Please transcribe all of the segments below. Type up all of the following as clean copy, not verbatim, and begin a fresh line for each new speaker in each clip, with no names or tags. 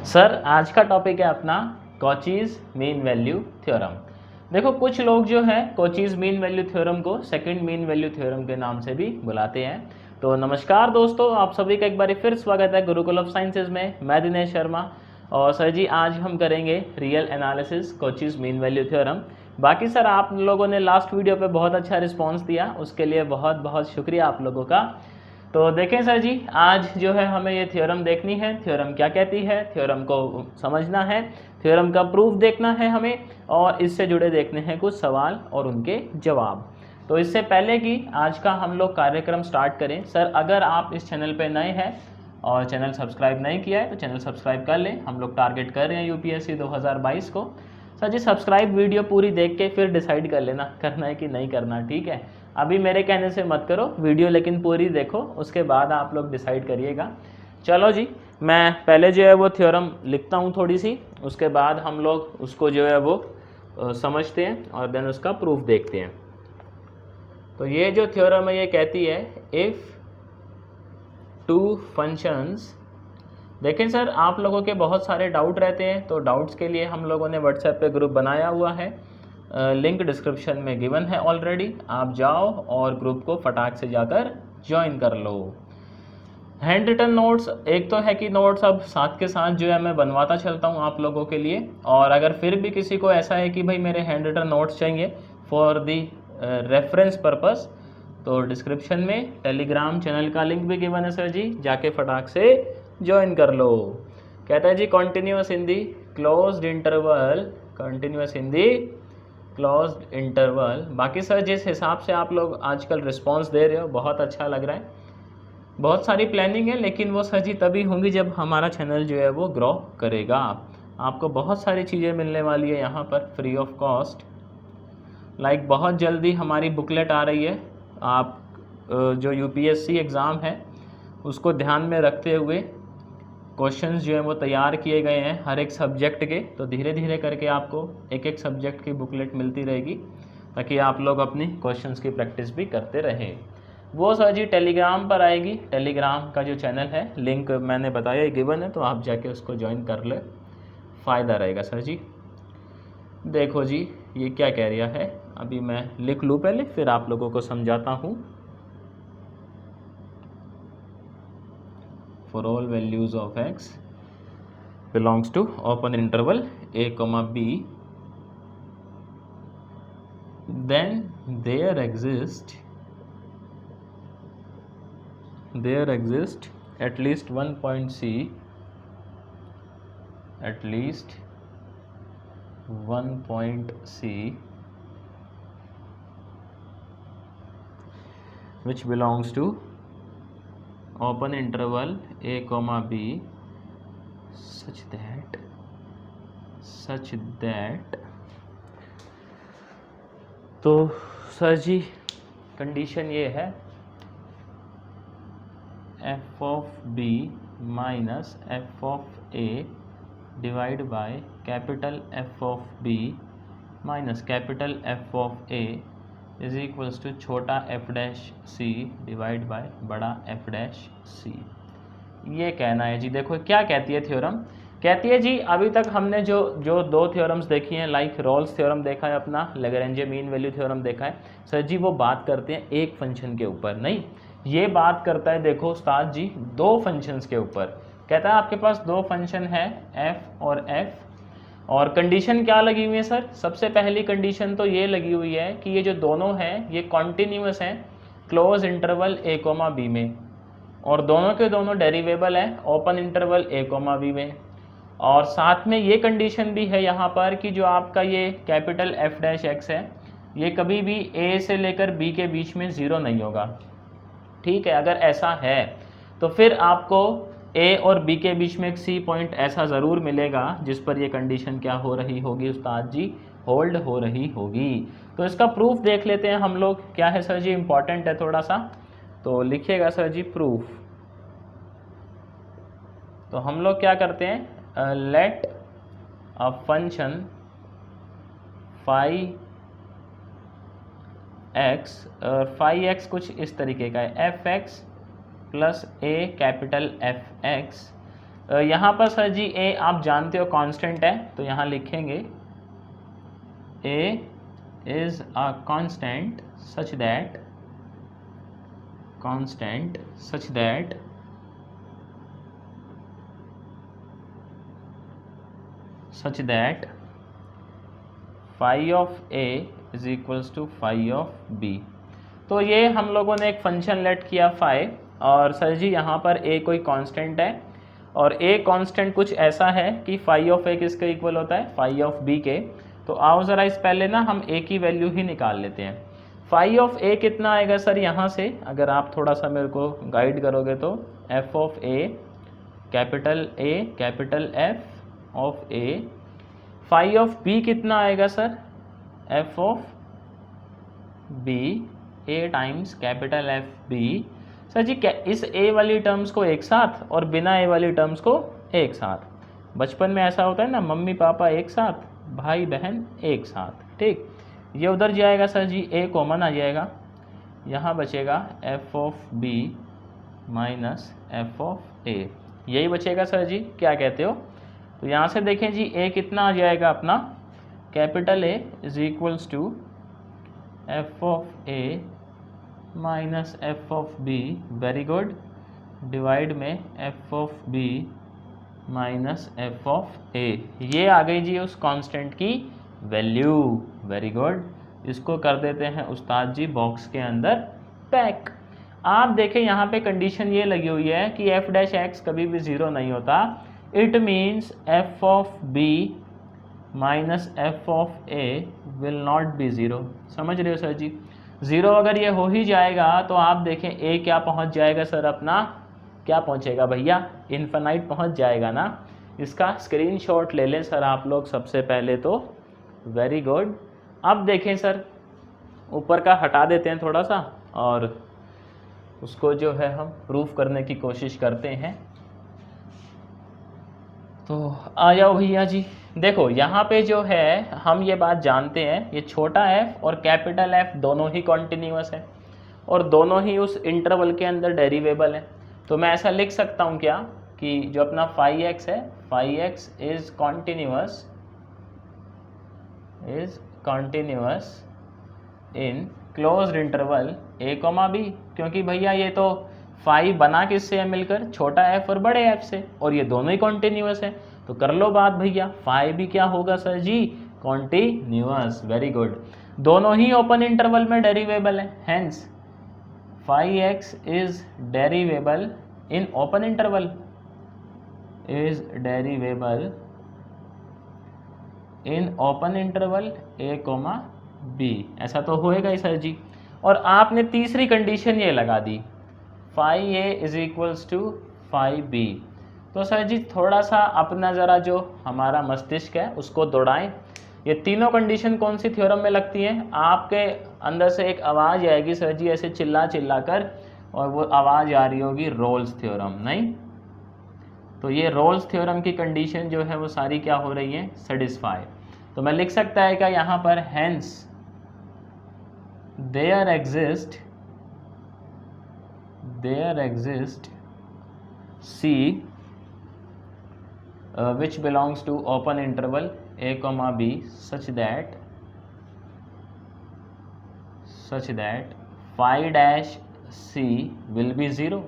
Sir आज का topic है अपना कॉचीज मीन वैल्यू थ्योरम। देखो कुछ लोग जो है कॉचीज मीन वैल्यू थ्योरम को सेकंड मीन वैल्यू थ्योरम के नाम से भी बुलाते हैं। तो नमस्कार दोस्तों, आप सभी का एक बार फिर स्वागत है गुरुकुल ऑफ साइंसेज में। मैं दिनेश शर्मा और सर जी आज हम करेंगे real analysis Cauchy's mean value theorem. बाकी सर आप लोगों ने लास्ट वीडियो पे बहुत अच्छा रिस्पांस दिया, उसके लिए बहुत बहुत शुक्रिया आप लोगों का। तो देखें सर जी, आज जो है हमें ये थ्योरम देखनी है। थ्योरम क्या कहती है, थ्योरम को समझना है, थ्योरम का प्रूफ देखना है हमें, और इससे जुड़े देखने हैं कुछ सवाल और उनके जवाब। तो इससे पहले कि आज का हम लोग कार्यक्रम स्टार्ट करें, सर अगर आप इस चैनल पे नए हैं और चैनल सब्सक्राइब नहीं किया है तो चैनल सब्सक्राइब कर लें। हम लोग टारगेट कर रहे हैं यूपीएससी 2022 को। सर जी सब्सक्राइब वीडियो पूरी देख के फिर डिसाइड कर लेना करना है कि नहीं करना, ठीक है। अभी मेरे कहने से मत करो वीडियो, लेकिन पूरी देखो, उसके बाद आप लोग डिसाइड करिएगा। चलो जी, मैं पहले जो है वो थ्योरम लिखता हूँ थोड़ी सी, उसके बाद हम लोग उसको जो है वो समझते हैं और देन उसका प्रूफ देखते हैं। तो ये जो थ्योरम है ये कहती है इफ़ टू फंक्शंस। देखें सर, आप लोगों के बहुत सारे डाउट रहते हैं, तो डाउट्स के लिए हम लोगों ने व्हाट्सएप पे ग्रुप बनाया हुआ है। लिंक डिस्क्रिप्शन में गिवन है ऑलरेडी, आप जाओ और ग्रुप को फटाक से जाकर ज्वाइन कर लो। हैंड रिटन नोट्स, एक तो है कि नोट्स अब साथ के साथ जो है मैं बनवाता चलता हूँ आप लोगों के लिए, और अगर फिर भी किसी को ऐसा है कि भाई मेरे हैंड रिटन नोट्स चाहिए फॉर दी रेफरेंस पर्पस, तो डिस्क्रिप्शन में टेलीग्राम चैनल का लिंक भी गिवन है सर जी, जाके फटाक से ज्वाइन कर लो। कहता है जी continuous in the closed interval, continuous in the closed interval. बाकी सर जिस हिसाब से आप लोग आजकल रिस्पांस दे रहे हो बहुत अच्छा लग रहा है। बहुत सारी प्लानिंग है, लेकिन वो सर जी तभी होंगी जब हमारा चैनल जो है वो ग्रो करेगा। आपको बहुत सारी चीज़ें मिलने वाली है यहाँ पर फ्री ऑफ कॉस्ट। लाइक बहुत जल्दी हमारी बुकलेट आ रही है। आप जो यूपीएससी एग्ज़ाम है उसको ध्यान में रखते हुए क्वेश्चंस जो हैं वो तैयार किए गए हैं हर एक सब्जेक्ट के। तो धीरे धीरे करके आपको एक एक सब्जेक्ट की बुकलेट मिलती रहेगी, ताकि आप लोग अपनी क्वेश्चंस की प्रैक्टिस भी करते रहें। वो सर जी टेलीग्राम पर आएगी। टेलीग्राम का जो चैनल है लिंक मैंने बताया गिवन है, तो आप जाके उसको ज्वाइन कर ले, फ़ायदा रहेगा सर जी। देखो जी ये क्या कह रहा है, अभी मैं लिख लूँ पहले फिर आप लोगों को समझाता हूँ। For all values of x belongs to open interval a comma b, then there exist at least one point c, at least one point c which belongs to open interval a comma b such that तो sir ji condition ये है f of b minus f of a divide by capital F of b minus capital F of a is equals to छोटा f dash c divide by बड़ा f dash c। ये कहना है जी। देखो क्या कहती है थ्योरम, कहती है जी अभी तक हमने जो दो थ्योरम्स देखी हैं, लाइक रोल्स थ्योरम देखा है अपना, लैग्रेंजे मीन वैल्यू थ्योरम देखा है। सर जी वो बात करते हैं एक फंक्शन के ऊपर, नहीं ये बात करता है देखो उस्ताद जी दो फंक्शंस के ऊपर। कहता है आपके पास दो फंक्शन है f और f, और कंडीशन क्या लगी हुई है सर, सबसे पहली कंडीशन तो ये लगी हुई है कि ये जो दोनों हैं ये कॉन्टिन्यूस हैं close interval a comma b में, और दोनों के दोनों डेरिवेबल है open interval a comma b में। और साथ में ये कंडीशन भी है यहाँ पर कि जो आपका ये कैपिटल f डैश x है ये कभी भी a से लेकर b के बीच में ज़ीरो नहीं होगा, ठीक है। अगर ऐसा है तो फिर आपको a और b के बीच में एक c पॉइंट ऐसा ज़रूर मिलेगा जिस पर ये कंडीशन क्या हो रही होगी उस्ताद जी, होल्ड हो रही होगी। तो इसका प्रूफ देख लेते हैं हम लोग, क्या है सर जी, इम्पॉर्टेंट है थोड़ा सा, तो लिखिएगा सर जी प्रूफ। तो हम लोग क्या करते हैं, let a function phi x, और फाई एक्स कुछ इस तरीके का है, f x plus a capital F x यहाँ पर सर जी ए आप जानते हो कांस्टेंट है, तो यहाँ लिखेंगे a is a constant such that phi of a is equals to phi of b। तो ये हम लोगों ने एक फंक्शन लेट किया phi, और सर जी यहाँ पर a कोई कांस्टेंट है, और a कांस्टेंट कुछ ऐसा है कि phi ऑफ a किसके इक्वल होता है, phi ऑफ b के। तो आओ ज़रा इस पहले ना हम a की वैल्यू ही निकाल लेते हैं। phi ऑफ a कितना आएगा सर, यहाँ से अगर आप थोड़ा सा मेरे को गाइड करोगे तो f of a capital F of a, phi of b कितना आएगा sir, f of b a times capital F b। Sir ji इस a वाली टर्म्स को एक साथ और बिना a वाली टर्म्स को एक साथ, बचपन में ऐसा होता है ना, मम्मी पापा एक साथ, भाई बहन एक साथ, ठीक। ये उधर जाएगा सर जी, a कॉमन आ जाएगा, यहाँ बचेगा f of b minus f of a, यही बचेगा सर जी, क्या कहते हो। तो यहाँ से देखें जी a कितना आ जाएगा अपना, capital A is equals to f of a minus f of b, very good, divide में f of b minus f of a, ये आ गई जी उस कांस्टेंट की वैल्यू, वेरी गुड। इसको कर देते हैं उस्ताद जी बॉक्स के अंदर पैक। आप देखें यहाँ पे कंडीशन ये लगी हुई है कि f डैश x कभी भी ज़ीरो नहीं होता, it means f of b minus f of a will not be zero. समझ रहे हो सर जी, ज़ीरो अगर ये हो ही जाएगा तो आप देखें a क्या पहुँच जाएगा सर, अपना क्या पहुँचेगा भैया, इन्फिनाइट पहुँच जाएगा ना। इसका स्क्रीनशॉट ले लें सर आप लोग सबसे पहले तो, वेरी गुड। अब देखें सर ऊपर का हटा देते हैं थोड़ा सा, और उसको जो है हम प्रूफ करने की कोशिश करते हैं। तो आ जाओ भैया जी, देखो यहाँ पे जो है हम ये बात जानते हैं, ये छोटा f और कैपिटल F दोनों ही कॉन्टिन्यूअस है और दोनों ही उस इंटरवल के अंदर डेरिवेबल है। तो मैं ऐसा लिख सकता हूँ क्या कि जो अपना phi x है, phi x is continuous in closed interval a, b, क्योंकि भैया ये तो phi बना किससे है मिलकर, छोटा f और बड़े f से, और ये दोनों ही कॉन्टिन्यूअस है। तो कर लो बात भैया, phi भी क्या होगा sir ji, continuous, very good. दोनों ही ओपन इंटरवल में डेरिवेबल है, hence phi x is derivable in open interval, is derivable in open interval a, b, ऐसा तो होएगा ही सर जी। और आपने तीसरी कंडीशन ये लगा दी, phi a is equals to phi b। तो सर जी थोड़ा सा अपना ज़रा जो हमारा मस्तिष्क है उसको दौड़ाएं। ये तीनों कंडीशन कौन सी थ्योरम में लगती हैं, आपके अंदर से एक आवाज़ आएगी सर जी ऐसे चिल्ला चिल्ला कर, और वो आवाज़ आ रही होगी रोल्स थ्योरम, नहीं। तो ये रोल्स थ्योरम की कंडीशन जो है वो सारी क्या हो रही है, सेटिस्फाई। तो मैं लिख सकता है क्या यहाँ पर, hence there exist C which belongs to open interval a, b such that phi dash C will be 0।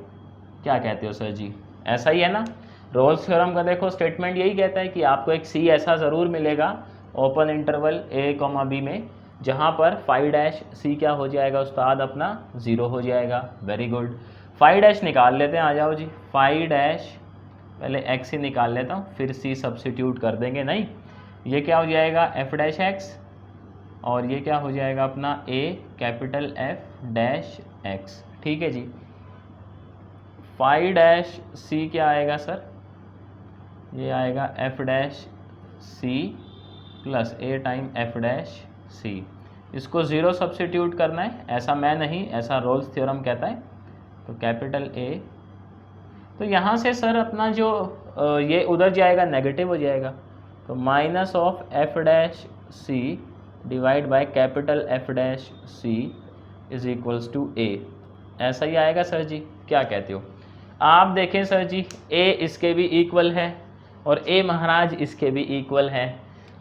क्या कहते हो सर जी, ऐसा ही है ना। रोल्स थ्योरम का देखो स्टेटमेंट यही कहता है कि आपको एक C ऐसा ज़रूर मिलेगा ओपन इंटरवल a, b में, जहाँ पर phi डैश C क्या हो जाएगा उस्ताद, अपना 0 हो जाएगा, वेरी गुड। phi डैश निकाल लेते हैं, आ जाओ जी, phi डैश पहले x ही निकाल लेता हूँ, फिर C सब्सिट्यूट कर देंगे, नहीं। ये क्या हो जाएगा f डैश x, और ये क्या हो जाएगा अपना a capital F dash x, ठीक है जी। phi डैश C क्या आएगा सर, ये आएगा f dash C plus a time f dash C। इसको 0 सब्सिट्यूट करना है, ऐसा मैं नहीं, ऐसा रोल्स थ्योरम कहता है। तो कैपिटल A, तो यहाँ से सर अपना जो ये उधर जाएगा नेगेटिव हो जाएगा, तो minus of f dash C divide by capital F dash C is equals to A, ऐसा ही आएगा सर जी, क्या कहते हो। आप देखें सर जी ए इसके भी इक्वल है और ए महाराज इसके भी इक्वल है,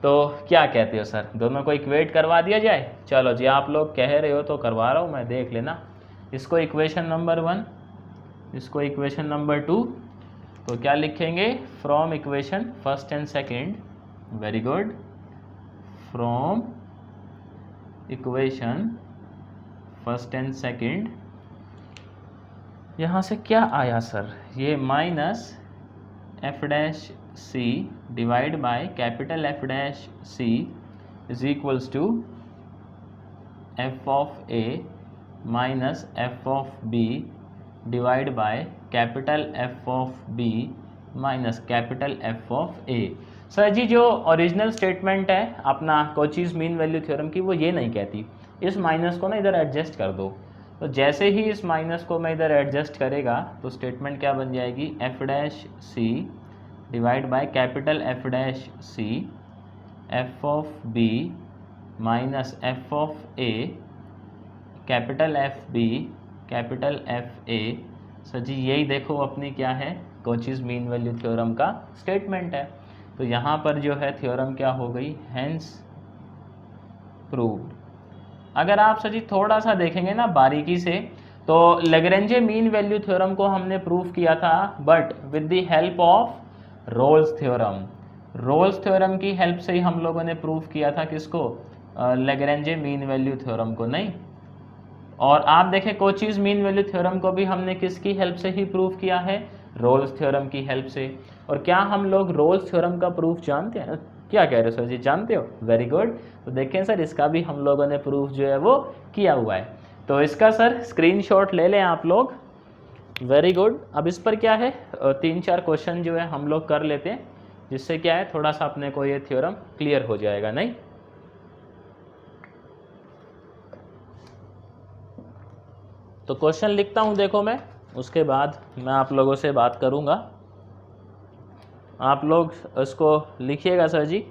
तो क्या कहते हो सर, दोनों को इक्वेट करवा दिया जाए? चलो जी, आप लोग कह रहे हो तो करवा रहा हूँ मैं, देख लेना। इसको इक्वेशन नंबर 1, इसको इक्वेशन नंबर 2, तो क्या लिखेंगे? From equation first and second, very good, from equation first and second, यहाँ से क्या आया सर? ये minus F dash C divide by capital F dash C is equals to F of A minus F of B divide by capital F of B minus capital F of A. Sir ji जो original statement है अपना Cauchy's mean value theorem की, वो ये नहीं कहती। इस minus को ना इधर एडजस्ट कर दो, तो जैसे ही इस माइनस को मैं इधर एडजस्ट करेगा तो स्टेटमेंट क्या बन जाएगी? F dash C divide by capital F dash C F of B minus F of A capital F B capital F A. Sir ji यही देखो अपनी क्या है, कॉचीज मीन वैल्यू थ्योरम का स्टेटमेंट है। तो यहाँ पर जो है थ्योरम क्या हो गई? Hence proved. अगर आप सर जी थोड़ा सा देखेंगे ना बारीकी से, तो लैग्रेंजे मीन वैल्यू थ्योरम को हमने प्रूव किया था, but with the help of Rolle's theorem. Rolle's theorem की हेल्प से ही हम लोगों ने प्रूव किया था, किसको? लैग्रेंजे मीन वैल्यू थ्योरम को, नहीं। और आप देखें कोचीज मीन वैल्यू थ्योरम को भी हमने किसकी हेल्प से ही प्रूव किया है? रोल्स थ्योरम की हेल्प से। और क्या हम लोग रोल्स थ्योरम का प्रूफ जानते हैं? क्या कह रहे हो सर जी, जानते हो? Very good. तो देखें सर इसका भी हम लोगों ने प्रूफ जो है वो किया हुआ है, तो इसका सर स्क्रीनशॉट ले लें आप लोग। Very good. अब इस पर क्या है, 3-4 क्वेश्चन जो है हम लोग कर लेते हैं, जिससे क्या है थोड़ा सा अपने को ये थ्योरम क्लियर हो जाएगा, नहीं? तो क्वेश्चन लिखता हूँ देखो मैं, उसके बाद मैं आप लोगों से बात करूँगा। आप लोग इसको लिखिएगा सर जी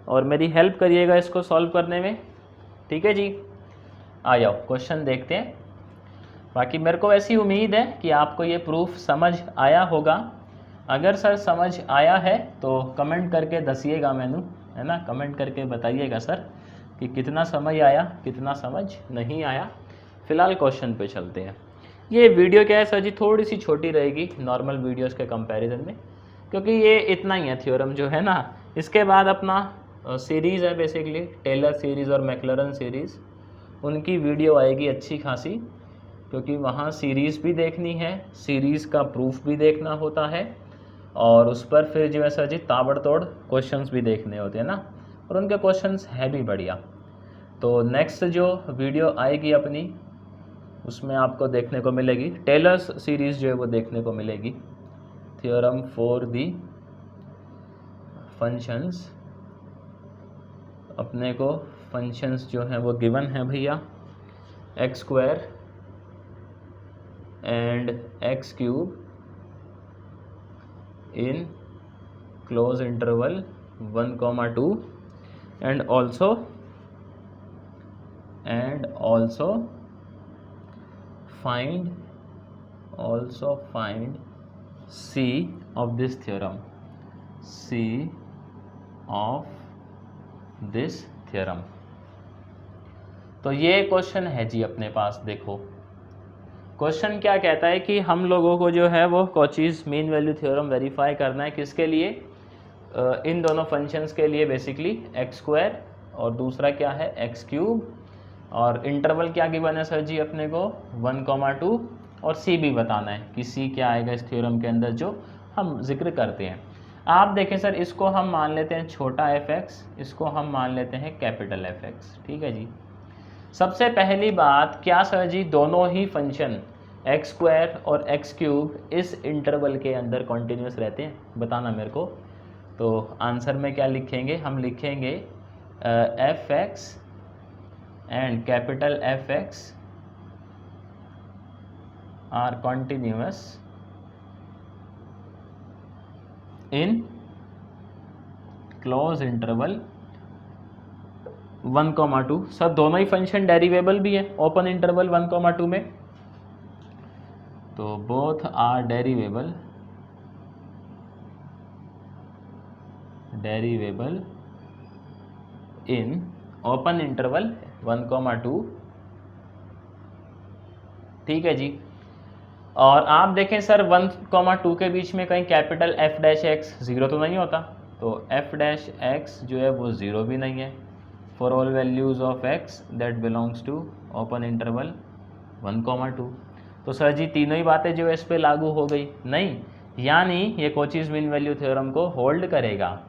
और मेरी हेल्प करिएगा इसको सॉल्व करने में, ठीक है जी? आ जाओ क्वेश्चन देखते हैं। बाकी मेरे को ऐसी उम्मीद है कि आपको ये प्रूफ समझ आया होगा। अगर सर समझ आया है तो कमेंट करके दसिएगा मैनू, है ना? कमेंट करके बताइएगा सर कि कितना समझ आया, कितना समझ नहीं आया। फिलहाल क्वेश्चन पे चलते हैं। ये वीडियो क्या है सर जी, थोड़ी सी छोटी रहेगी नॉर्मल वीडियोस के कंपैरिजन में, क्योंकि ये इतना ही है थ्योरम जो है ना। इसके बाद अपना सीरीज़ है बेसिकली, टेलर सीरीज़ और मैक्लरन सीरीज़, उनकी वीडियो आएगी अच्छी खासी, क्योंकि वहाँ सीरीज़ भी देखनी है, सीरीज़ का प्रूफ भी देखना होता है, और उस पर फिर जो है सर जी ताबड़तोड़ क्वेश्चंस भी देखने होते हैं ना, और उनके क्वेश्चंस है भी बढ़िया। तो नेक्स्ट जो वीडियो आएगी अपनी, उसमें आपको देखने को मिलेगी टेलर्स सीरीज़ जो है वो देखने को मिलेगी, थ्योरम फॉर दी फंक्शंस। अपने को फंक्शंस जो हैं वो गिवन है भैया, x square and x cube in close interval 1,2 and also find C of this theorem, C of this theorem। तो ये क्वेश्चन है जी अपने पास। देखो क्वेश्चन क्या कहता है कि हम लोगों को जो है वो Cauchy's mean value theorem verify करना है, किसके लिए? इन दोनों फंक्शंस के लिए बेसिकली, एक्स स्क्वायर और दूसरा क्या है, एक्स क्यूब, और इंटरवल क्या गिवन है सर जी अपने को, 1,2, और सी भी बताना है कि सी क्या आएगा इस थ्योरम के अंदर जो हम जिक्र करते हैं। आप देखें सर, इसको हम मान लेते हैं छोटा एफ एक्स, इसको हम मान लेते हैं कैपिटल एफ एक्स, ठीक है जी। सबसे पहली बात, क्या सर जी दोनों ही फंक्शन एक्स स्क्वायर और एक्स क्यूब इस इंटरवल के अंदर कॉन्टिन्यूस रहते हैं? बताना मेरे को। तो आंसर में क्या लिखेंगे? हम लिखेंगे F x and capital Fx are continuous in close interval 1,2। Sir दोनों ही फंक्शन डेरिवेबल भी है ओपन इंटरवल 1,2 में। तो both are derivable in open interval 1,2। ठीक है जी। और आप देखें सर 1,2 के बीच में कहीं capital F dash x zero तो नहीं होता, तो एफ डैश एक्स जो है वो ज़ीरो भी नहीं है for all values of x that belongs to open interval 1,2। तो सर जी तीनों ही बातें जो है इस पे लागू हो गई नहीं, यानी ये कोचीज़ मीन वैल्यू थ्योरम को होल्ड करेगा।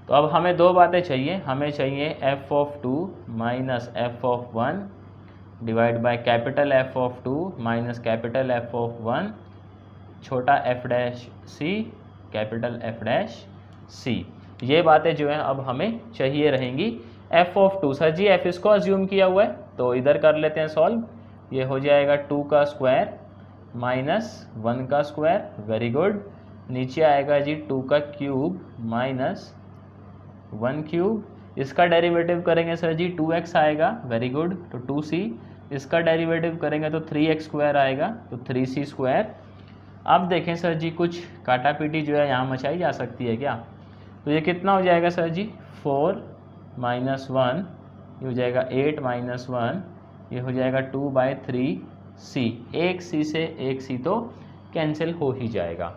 तो अब हमें दो बातें चाहिए, हमें चाहिए f of 2 minus F of 1 divide by capital F of 2 minus capital F of 1 छोटा f dash c capital F dash c. ये बातें जो है अब हमें चाहिए रहेंगी। F of 2 sir ji f इसको अज्यूम किया हुआ है, तो इधर कर लेते हैं सॉल्व। ये हो जाएगा 2 का स्क्वायर माइनस 1 का स्क्वायर, वेरी गुड। नीचे आएगा जी 2 का क्यूब माइनस 1 क्यूब। इसका डेरिवेटिव करेंगे सर जी 2x आएगा, वेरी गुड। तो 2c, इसका डेरिवेटिव करेंगे तो 3x स्क्वायर आएगा, तो 3c स्क्वायर। अब देखें सर जी कुछ काटा पीटी जो है यहाँ मचाई जा सकती है क्या? तो ये कितना हो जाएगा सर जी 4 माइनस 1, ये हो जाएगा 8 माइनस 1, ये हो जाएगा 2/3c। एक c से एक c तो कैंसिल हो ही जाएगा।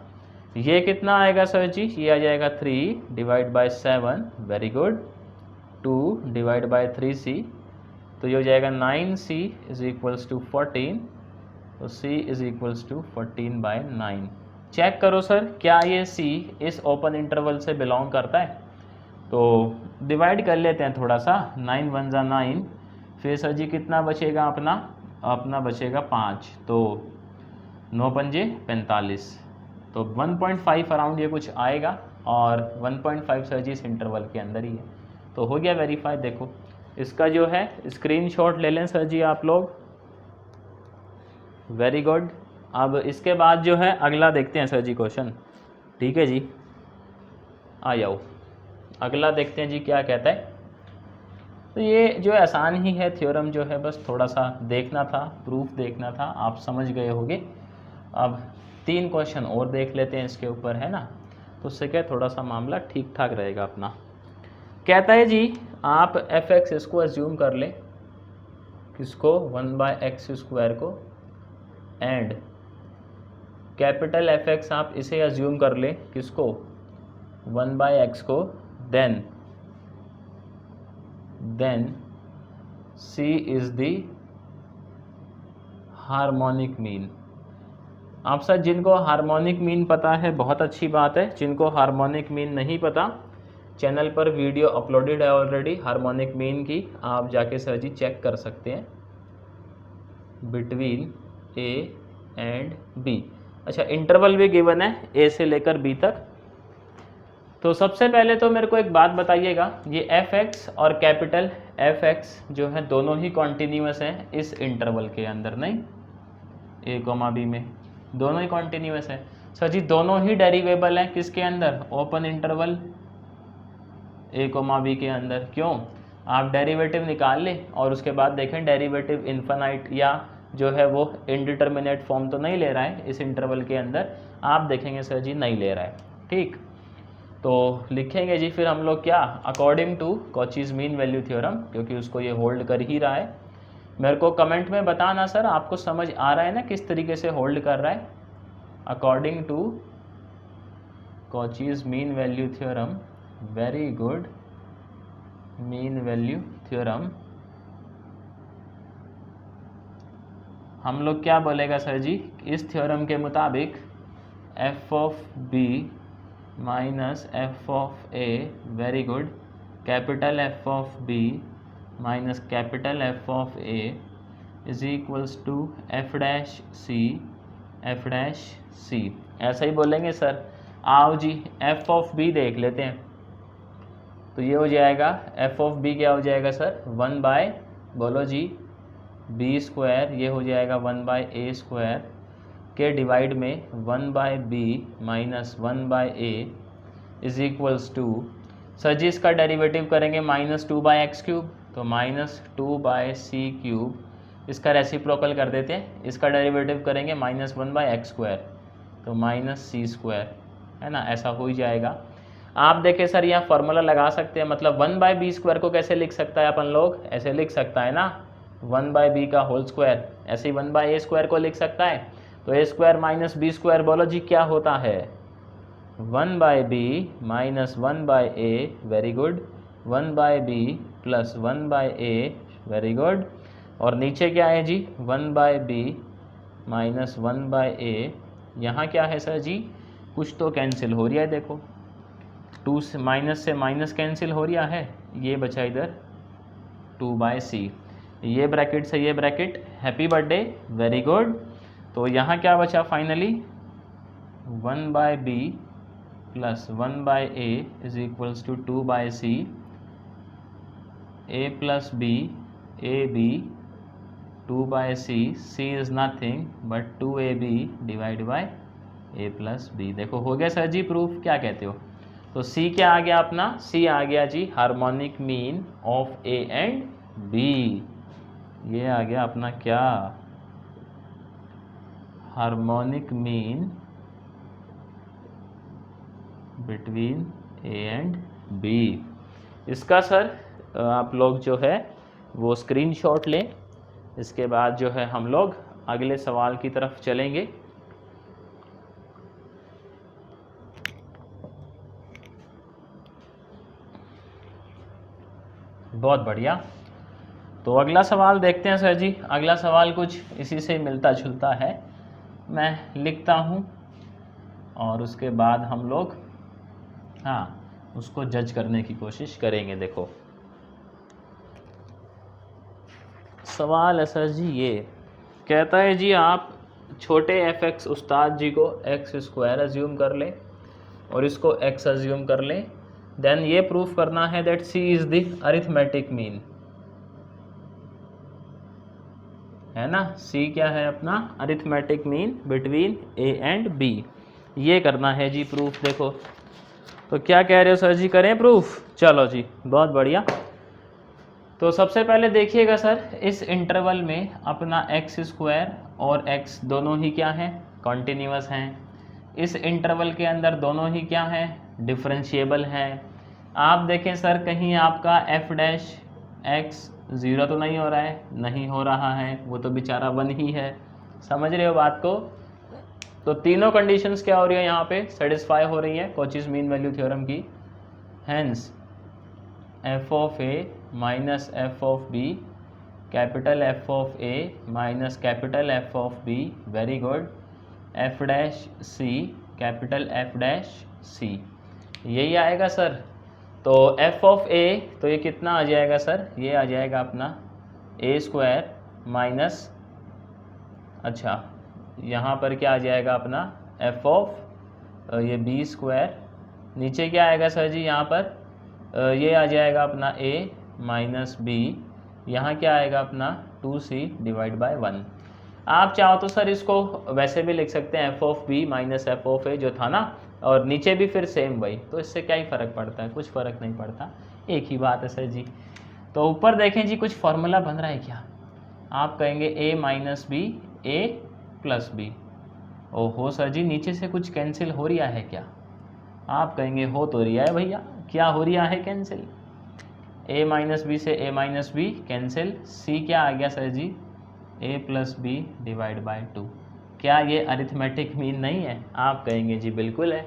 ये कितना आएगा सर जी? ये आ जाएगा 3 divide by 7, very good. 2 divide by 3c, तो ये हो जाएगा 9c इज इक्वल्स टू 14, तो c is equals to 14/9। Check करो सर क्या ये c इस ओपन इंटरवल से बिलोंग करता है? तो डिवाइड कर लेते हैं थोड़ा सा, 9 1 जा 9, फिर सर जी कितना बचेगा अपना बचेगा 5, तो 9 पंजे 45, तो 1.5 अराउंड ये कुछ आएगा, और 1.5 सर जी इस इंटरवल के अंदर ही है। तो हो गया वेरीफाई। देखो इसका जो है स्क्रीनशॉट ले लें सर जी आप लोग, वेरी गुड। अब इसके बाद जो है अगला देखते हैं सर जी क्वेश्चन। ठीक है जी, आ जाओ अगला देखते हैं जी क्या कहता है। तो ये जो है आसान ही है थ्योरम, जो है बस थोड़ा सा देखना था, प्रूफ देखना था, आप समझ गए होंगे। अब 3 क्वेश्चन और देख लेते हैं इसके ऊपर, है ना, तो उससे क्या थोड़ा सा मामला ठीक ठाक रहेगा अपना। कहता है जी आप एफ एक्स इसको अज्यूम कर लें, किसको? 1/x स्क्वायर को, एंड कैपिटल एफ एक्स आप इसे अज्यूम कर लें, किसको? 1/x को, then c is the harmonic mean. आप सर जिनको हार्मोनिक मीन पता है बहुत अच्छी बात है, जिनको हार्मोनिक मीन नहीं पता, चैनल पर वीडियो अपलोडेड है ऑलरेडी हार्मोनिक मीन की, आप जाके सर जी चेक कर सकते हैं, बिटवीन ए एंड बी। अच्छा इंटरवल भी गिवन है ए से लेकर बी तक। तो सबसे पहले तो मेरे को एक बात बताइएगा, ये एफ एक्स और कैपिटल एफ एक्स जो है दोनों ही कॉन्टीन्यूअस हैं इस इंटरवल के अंदर, नहीं? ए कोमा बी में दोनों ही कॉन्टीन्यूअस है। सर जी दोनों ही डेरिवेबल हैं किसके अंदर? ओपन इंटरवल ए कोमा बी के अंदर। क्यों? आप डेरिवेटिव निकाल लें और उसके बाद देखें डेरिवेटिव इन्फिनाइट या जो है वो इनडिटर्मिनेट फॉर्म तो नहीं ले रहा है इस इंटरवल के अंदर, आप देखेंगे सर जी नहीं ले रहा है। ठीक, तो लिखेंगे जी फिर हम लोग क्या, according to Cauchy's mean value theorem, क्योंकि उसको ये होल्ड कर ही रहा है। मेरे को कमेंट में बताना सर आपको समझ आ रहा है ना किस तरीके से होल्ड कर रहा है। According to Cauchy's mean value theorem, very good, mean value theorem. हम लोग क्या बोलेगा सर जी, इस थ्योरम के मुताबिक F of B minus F of A, very good, capital F of B minus capital F of A is equals to F dash C, ऐसा ही बोलेंगे सर। आओ जी एफ ऑफ बी देख लेते हैं, तो ये हो जाएगा एफ ऑफ बी क्या हो जाएगा सर? 1 बाय, बोलो जी, बी स्क्वायर, ये हो जाएगा 1/a स्क्वायर के डिवाइड में 1/b minus 1/a is equals to, sir ji इसका डेरिवेटिव करेंगे -2/x क्यूब, तो -2/c क्यूब इसका रेसिप्रोकल कर देते हैं, इसका डेरिवेटिव करेंगे -1/x², तो -c² है ना, ऐसा हो ही जाएगा। आप देखें सर यहाँ फॉर्मूला लगा सकते हैं, मतलब 1/b² को कैसे लिख सकता है अपन लोग, ऐसे लिख सकता है ना, 1/b का होल स्क्वायर, ऐसे ही 1/a² को लिख सकता है। तो a² - b² बोलो जी क्या होता है, 1/b - 1/a, very good, 1/b + 1/a, very good. और नीचे क्या है जी, 1/b - 1/a, यहाँ क्या है सर जी, कुछ तो कैंसिल हो रहा है, देखो 2 से माइनस कैंसिल हो रहा है, ये बचा इधर 2/c, ये ब्रैकेट से ये bracket, happy birthday, very good. तो यहाँ क्या बचा finally, 1/b + 1/a = 2/c, a + b, ab 2/c, c is nothing but 2ab / a + b। देखो हो गया सर जी प्रूफ, क्या कहते हो। तो c क्या आ गया अपना, c आ गया जी harmonic mean of a and b, ये आ गया अपना क्या, harmonic mean between a and b। इसका सर आप लोग जो है वो स्क्रीनशॉट लें, इसके बाद जो है हम लोग अगले सवाल की तरफ चलेंगे। बहुत बढ़िया, तो अगला सवाल देखते हैं सर जी। अगला सवाल कुछ इसी से मिलता जुलता है, मैं लिखता हूँ और उसके बाद हम लोग उसको जज करने की कोशिश करेंगे। देखो सवाल है सर जी, ये कहता है जी आप छोटे f(x) उस्ताद जी को x² अज्यूम कर लें और इसको x अज्यूम कर लें, देन ये प्रूफ करना है that c is the arithmetic mean, है ना, c क्या है अपना arithmetic mean between a and b, ये करना है जी प्रूफ। देखो तो क्या कह रहे हो सर जी, करें प्रूफ, चलो जी बहुत बढ़िया। तो सबसे पहले देखिएगा सर, इस इंटरवल में अपना x² और x दोनों ही क्या हैं, कॉन्टिन्यूअस हैं। इस इंटरवल के अंदर दोनों ही क्या हैं, डिफरेंशिएबल हैं। आप देखें सर कहीं आपका f' 0 तो नहीं हो रहा है, नहीं हो रहा है, वो तो बेचारा 1 ही है, समझ रहे हो बात को। तो तीनों कंडीशंस क्या हो रही है यहाँ पे, सेटिस्फाई हो रही है कॉचीज मीन वैल्यू थ्योरम की। Hence f(a) - f(b), capital F(a) - capital F(b), very good, f'(c), capital F'(c), यही आएगा सर। तो f(a) तो ये कितना आ जाएगा सर, ये आ जाएगा अपना a² माइनस, अच्छा यहाँ पर क्या आ जाएगा अपना ये b², नीचे क्या आएगा सर जी, यहाँ पर ये आ जाएगा अपना a - b, यहाँ क्या आएगा अपना 2c / 1। आप चाहो तो सर इसको वैसे भी लिख सकते हैं f(b) - f(a) जो था ना, और नीचे भी फिर सेम वही, तो इससे क्या ही फ़र्क पड़ता है, कुछ फ़र्क नहीं पड़ता, एक ही बात है सर जी। तो ऊपर देखें जी कुछ फार्मूला बन रहा है क्या, आप कहेंगे a - b a + b, ओहो सर जी नीचे से कुछ कैंसिल हो रहा है क्या, आप कहेंगे हो तो रहा है भैया, क्या हो रहा है कैंसिल, a - b से a - b कैंसिल, c क्या आ गया सर जी, a + b / 2, क्या ये अरिथमेटिक मीन नहीं है, आप कहेंगे जी बिल्कुल है।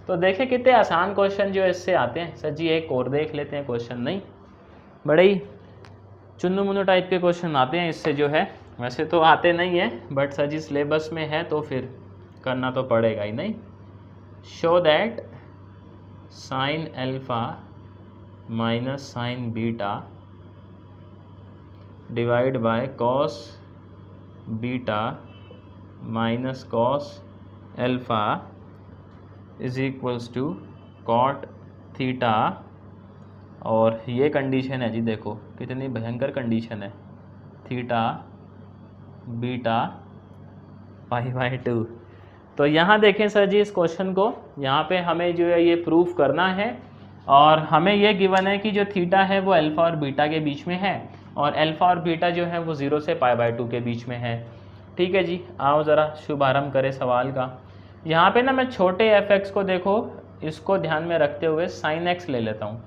तो देखें कितने आसान क्वेश्चन जो इससे आते हैं सर जी, एक और देख लेते हैं क्वेश्चन, नहीं बड़े ही चुन्नू मुन्नू टाइप के क्वेश्चन आते हैं इससे जो है, वैसे तो आते नहीं हैं बट सर जी सिलेबस में है तो फिर करना तो पड़ेगा ही नहीं। Show that sin α - sin β / cos β - cos α = cot theta, और ये कंडीशन है जी, देखो कितनी भयंकर कंडीशन है, थीटा बीटा π/2। तो यहाँ देखें सर जी इस क्वेश्चन को, यहाँ पे हमें जो है ये प्रूफ करना है, और हमें ये गिवन है कि जो थीटा है वो अल्फ़ा और बीटा के बीच में है, और अल्फ़ा और बीटा जो है वो 0 से π/2 के बीच में है। ठीक है जी, आओ ज़रा शुभारंभ करें सवाल का। यहाँ पे ना मैं छोटे f(x) को देखो, इसको ध्यान में रखते हुए sin x ले लेता हूँ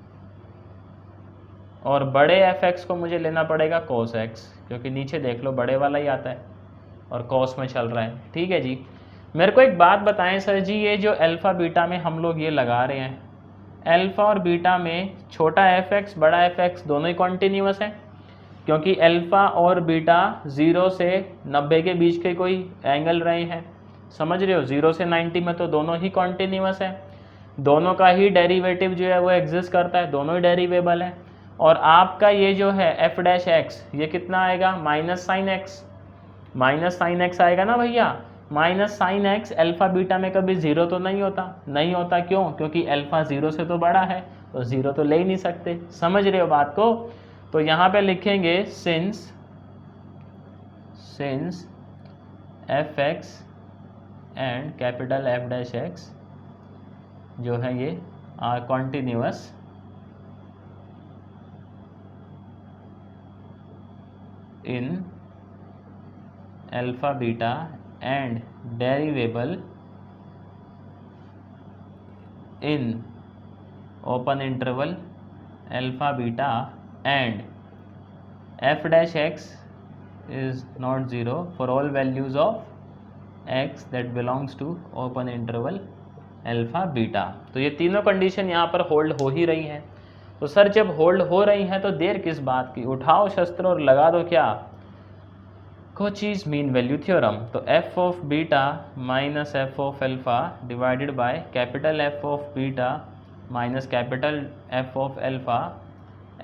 और बड़े f(x) को मुझे लेना पड़ेगा cos x, क्योंकि नीचे देख लो बड़े वाला ही आता है और cos में चल रहा है। ठीक है जी, मेरे को एक बात बताएं सर जी, ये जो अल्फ़ा बीटा में हम लोग ये लगा रहे हैं, अल्फ़ा और बीटा में छोटा f(x) बड़ा f(x) दोनों ही कॉन्टीन्यूअस है, क्योंकि अल्फ़ा और बीटा 0 से 90 के बीच के कोई एंगल रहे हैं, समझ रहे हो। 0 से 90 में तो दोनों ही कॉन्टीन्यूअस है, दोनों का ही डेरिवेटिव जो है वो एग्जिस्ट करता है, दोनों ही डेरिवेबल है। और आपका ये जो है f'(x) ये कितना आएगा, माइनस साइन एक्स आएगा ना भैया। Minus sine x alpha beta में कभी 0 तो नहीं होता, क्यों? क्योंकि अल्फ़ा 0 से तो बड़ा है, तो 0 तो ले ही नहीं सकते, समझ रहे हो बात को। तो यहाँ पे लिखेंगे since f(x) and capital f'(x) जो है ये are continuous in alpha beta and derivable in open interval alpha beta and f'(x) is not 0 for all values of x that belongs to open interval alpha beta. तो ये तीनों condition यहाँ पर hold हो ही रही हैं। तो सर जब होल्ड हो रही हैं तो देर किस बात की, उठाओ शस्त्र और लगा दो क्या, कॉचीज मीन वैल्यू थ्योरम। तो f of beta minus f of alpha divided by capital F of beta minus capital F of alpha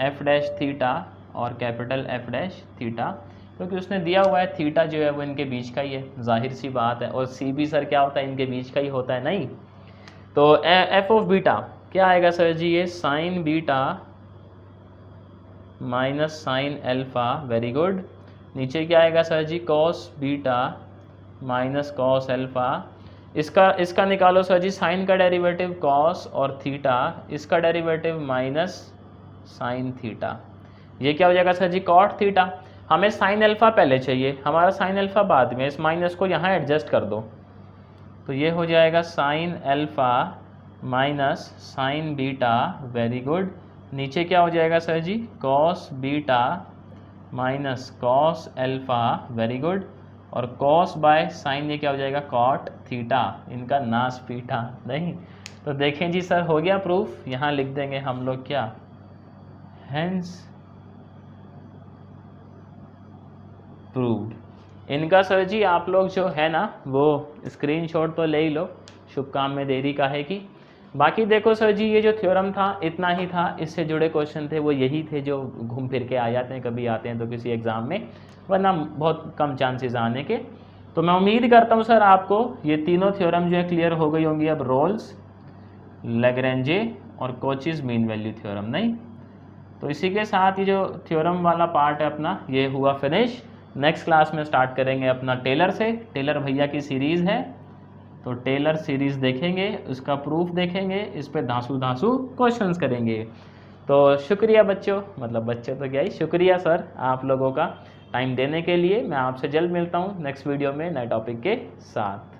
f' theta और कैपिटल f' थीटा, क्योंकि उसने दिया हुआ है थीटा जो है वो इनके बीच का ही है, जाहिर सी बात है। और सी भी सर क्या होता है, इनके बीच का ही होता है, नहीं। तो f ऑफ बीटा क्या आएगा सर जी, ये sine beta minus sine alpha, very good. नीचे क्या आएगा sir ji, cos beta minus cos alpha. इसका निकालो सर जी, साइन का डेरिवेटिव कॉस और थीटा, इसका डेरिवेटिव माइनस साइन थीटा। ये क्या हो जाएगा सर जी, कॉट थीटा। हमें साइन अल्फ़ा पहले चाहिए, हमारा साइन अल्फ़ा बाद में, इस माइनस को यहाँ एडजस्ट कर दो। तो ये हो जाएगा sine alpha minus sine beta, very good. नीचे क्या हो जाएगा sir ji, cos beta minus cos alpha, very good. और कॉस बाय साइन ये क्या हो जाएगा, कॉट थीटा, इनका नाश पीटा नहीं। तो देखें जी सर, हो गया प्रूफ। यहाँ लिख देंगे हम लोग क्या, हेंस प्रूव्ड। इनका सर जी आप लोग जो है ना वो स्क्रीनशॉट तो ले ही लो, शुभ काम में देरी का है कि। बाकी देखो सर जी, ये जो थ्योरम था इतना ही था, इससे जुड़े क्वेश्चन थे वो यही थे जो घूम फिर के आ जाते हैं, कभी आते हैं तो किसी एग्ज़ाम में, वरना बहुत कम चांसेस आने के। तो मैं उम्मीद करता हूँ सर आपको ये तीनों थ्योरम जो है क्लियर हो गई होंगी अब, रोल्स, लैग्रेंजे और कॉचीज मीन वैल्यू थ्योरम, नहीं। तो इसी के साथ ये जो थ्योरम वाला पार्ट है अपना ये हुआ फिनिश। नेक्स्ट क्लास में स्टार्ट करेंगे अपना टेलर से, टेलर भैया की सीरीज़ है, तो टेलर सीरीज़ देखेंगे, उसका प्रूफ देखेंगे, इस पे धांसू क्वेश्चंस करेंगे। तो शुक्रिया बच्चों, मतलब बच्चे तो क्या ही, शुक्रिया सर आप लोगों का टाइम देने के लिए। मैं आपसे जल्द मिलता हूँ नेक्स्ट वीडियो में नए टॉपिक के साथ।